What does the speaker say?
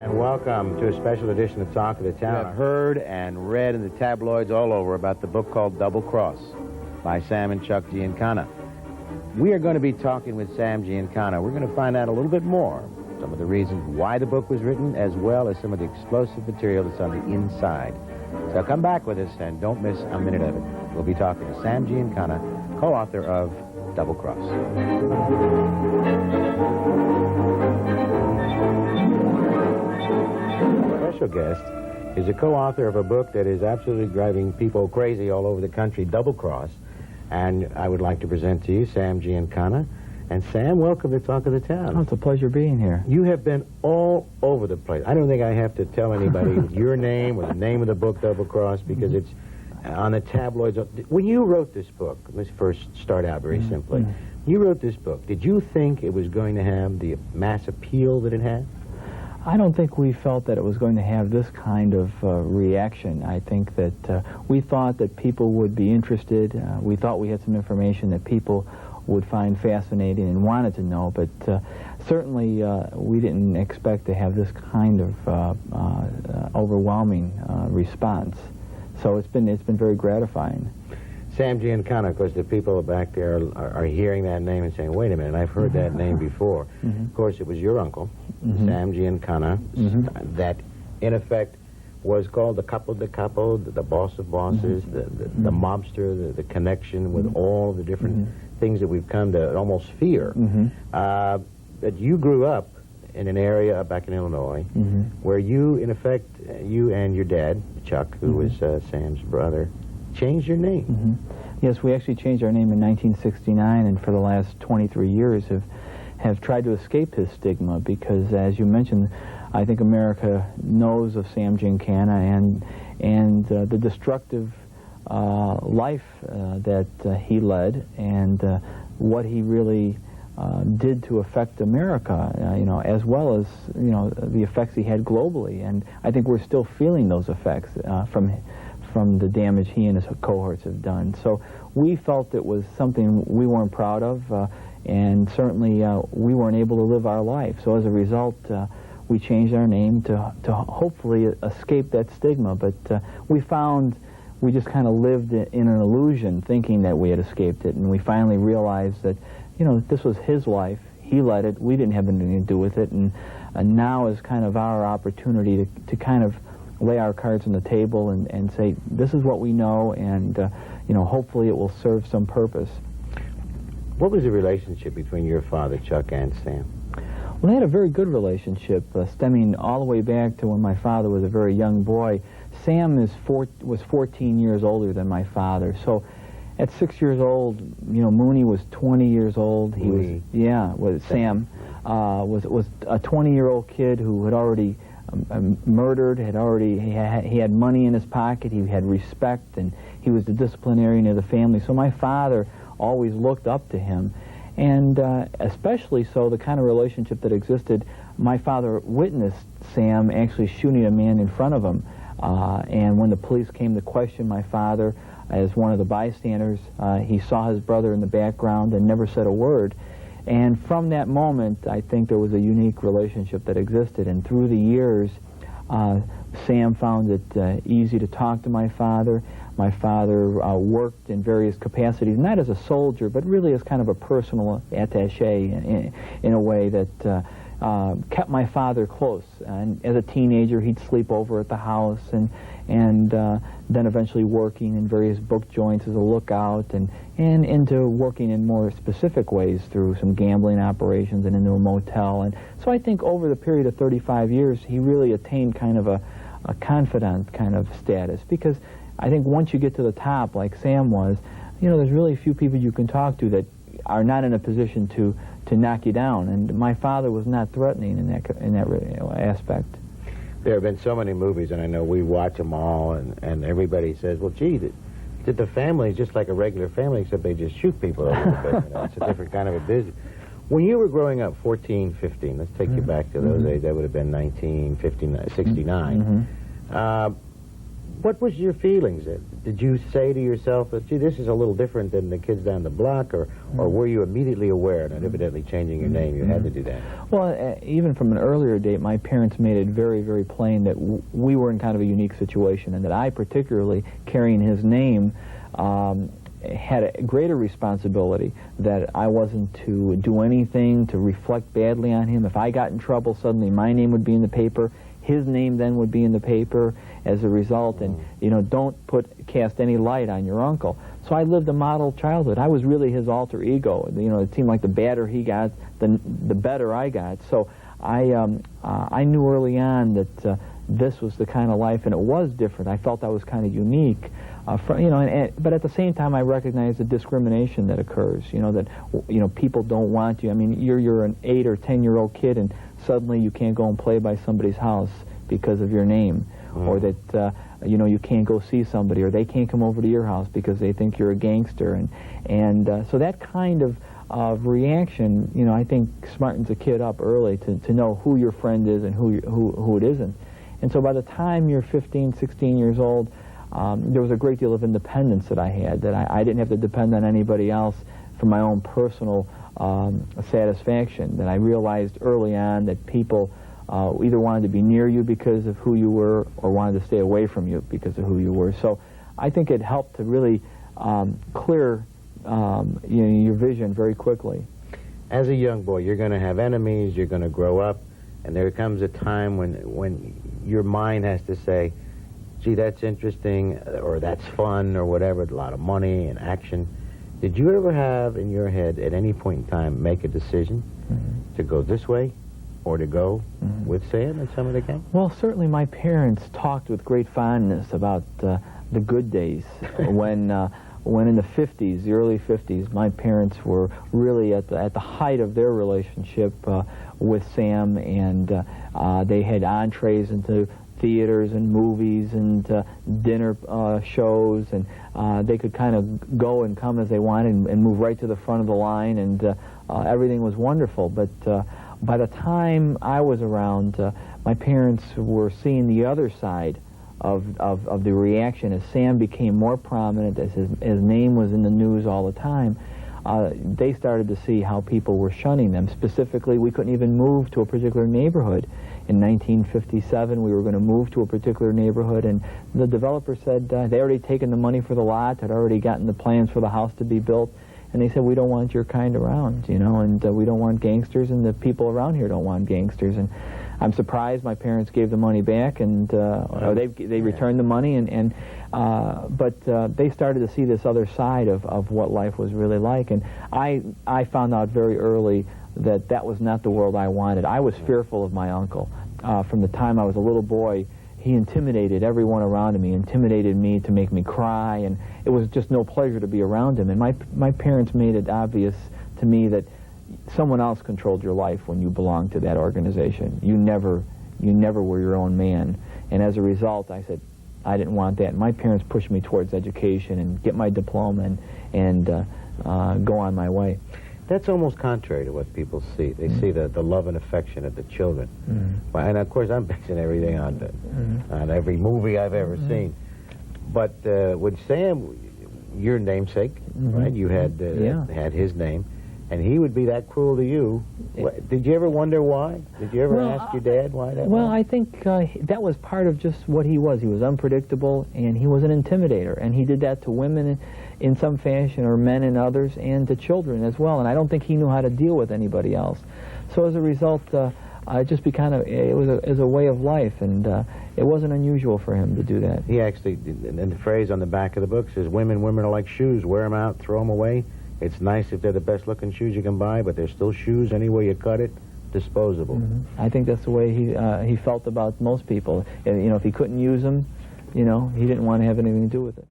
And welcome to a special edition of Talk of the Town. I've heard and read in the tabloids all over about the book called Double Cross by Sam and Chuck Giancana. We are going to be talking with Sam Giancana. We're going to find out a little bit more, some of the reasons why the book was written, as well as some of the explosive material that's on the inside. So come back with us and don't miss a minute of it. We'll be talking to Sam Giancana, co-author of Double Cross. Special guest is a co-author of a book that is absolutely driving people crazy all over the country, Double Cross. And I would like to present to you Sam Giancana. And Sam, welcome to Talk of the Town. Oh, it's a pleasure being here. You have been all over the place. I don't think I have to tell anybody your name or the name of the book, Double Cross, because it's on the tabloids. When you wrote this book, let's first start out very simply. You wrote this book. Did you think it was going to have the mass appeal that it had? I don't think we felt that it was going to have this kind of reaction. I think that we thought that people would be interested. We thought we had some information that people would find fascinating and wanted to know, but certainly we didn't expect to have this kind of overwhelming response. So it's been very gratifying. Sam Giancana, of course, the people back there are hearing that name and saying, wait a minute, I've heard that name before. Of course, it was your uncle, Sam Giancana, that, in effect, was called the capo, the boss of bosses, the mobster, the connection with all the different things that we've come to almost fear. That you grew up in an area back in Illinois where you, in effect, you and your dad, Chuck, who was Sam's brother, changed your name. Yes, we actually changed our name in 1969, and for the last 23 years have tried to escape his stigma, because, as you mentioned, I think America knows of Sam Giancana and the destructive life that he led, and what he really did to affect America, as well as the effects he had globally. And I think we're still feeling those effects from the damage he and his cohorts have done. So we felt it was something we weren't proud of, and certainly we weren't able to live our life. So as a result, we changed our name to hopefully escape that stigma. But we found we just kind of lived in an illusion, thinking that we had escaped it, and we finally realized that, this was his life. He led it. We didn't have anything to do with it, and now is kind of our opportunity to kind of lay our cards on the table and say, this is what we know, and hopefully it will serve some purpose. What was the relationship between your father, Chuck, and Sam? Well, they had a very good relationship, stemming all the way back to when my father was a very young boy. Sam was 14 years older than my father, so at 6 years old, Mooney was 20 years old. Sam was a 20-year-old kid who had already murdered, he had money in his pocket, he had respect, and he was the disciplinarian of the family. So my father always looked up to him, and especially so the kind of relationship that existed. My father witnessed Sam actually shooting a man in front of him, and when the police came to question my father as one of the bystanders, he saw his brother in the background and never said a word. And from that moment, I think there was a unique relationship that existed. And through the years, Sam found it easy to talk to my father. My father worked in various capacities, not as a soldier, but really as kind of a personal attaché in a way that kept my father close. And as a teenager, he'd sleep over at the house, and then eventually working in various book joints as a lookout, and into working in more specific ways through some gambling operations and into a motel. And so I think over the period of 35 years, he really attained kind of a confidant kind of status, because I think once you get to the top, like Sam was, there's really few people you can talk to that are not in a position to knock you down. And my father was not threatening in that aspect. There have been so many movies, and I know we watch them all, and everybody says, well, gee, the family is just like a regular family, except they just shoot people over the place. It's a different kind of a business. When you were growing up, 14, 15, let's take you back to those days, that would have been 1969. What was your feelings? Did you say to yourself that, gee, this is a little different than the kids down the block, or were you immediately aware that evidently changing your name, you had to do that? Well, even from an earlier date, my parents made it very, very plain that we were in kind of a unique situation, and that I, particularly carrying his name, had a greater responsibility, that I wasn't to do anything to reflect badly on him. If I got in trouble, suddenly my name would be in the paper. His name then would be in the paper as a result, and don't cast any light on your uncle. So I lived a model childhood. I was really his alter ego. It seemed like the badder he got, the better I got. So I knew early on that this was the kind of life, and it was different. I felt I was kind of unique. But at the same time, I recognize the discrimination that occurs. That people don't want you. I mean, you're an 8 or 10-year-old kid, and suddenly you can't go and play by somebody's house because of your name, or that you can't go see somebody, or they can't come over to your house because they think you're a gangster, and so that kind of reaction, I think smartens a kid up early to know who your friend is and who it isn't. And so by the time you're 15, 16 years old, there was a great deal of independence that I had, that I didn't have to depend on anybody else for my own personal satisfaction, that I realized early on that people either wanted to be near you because of who you were, or wanted to stay away from you because of who you were. So I think it helped to really clear your vision very quickly. As a young boy, you're going to have enemies, you're going to grow up, and there comes a time when your mind has to say, gee, that's interesting, or that's fun, or whatever, a lot of money and action. Did you ever have in your head at any point in time make a decision to go this way or to go with Sam and some of the gang? Well, certainly my parents talked with great fondness about the good days when in the 50s, the early 50s, my parents were really at the height of their relationship with Sam, and they had entrees into theaters and movies and dinner shows, and they could kind of go and come as they wanted and move right to the front of the line, and everything was wonderful. But by the time I was around, my parents were seeing the other side of the reaction as Sam became more prominent, as his name was in the news all the time. They started to see how people were shunning them. Specifically, we couldn't even move to a particular neighborhood. In 1957, we were going to move to a particular neighborhood, and the developer said they already taken the money for the lot, had already gotten the plans for the house to be built, and they said, we don't want your kind around, and we don't want gangsters, and the people around here don't want gangsters. And I'm surprised my parents gave the money back, and they returned the money, but they started to see this other side of what life was really like, and I found out very early that was not the world I wanted. I was fearful of my uncle. From the time I was a little boy, he intimidated everyone around me, intimidated me to make me cry, and it was just no pleasure to be around him. And my parents made it obvious to me that someone else controlled your life when you belonged to that organization. You never were your own man. And as a result, I said, I didn't want that. And my parents pushed me towards education and get my diploma and go on my way. That's almost contrary to what people see. They see the love and affection of the children. And of course, I'm basing everything on every movie I've ever seen. But with Sam, your namesake, right? You had had his name, and he would be that cruel to you. Did you ever wonder why? Did you ever ask your dad why that was? Well, I think that was part of just what he was. He was unpredictable, and he was an intimidator, and he did that to women in some fashion, or men in others, and to children as well. And I don't think he knew how to deal with anybody else. So as a result, it just became it was a way of life, and it wasn't unusual for him to do that. He actually, and the phrase on the back of the book says, women are like shoes, wear them out, throw them away. It's nice if they're the best looking shoes you can buy, but they're still shoes. Any way you cut it, disposable. I think that's the way he felt about most people. If he couldn't use them, he didn't want to have anything to do with it.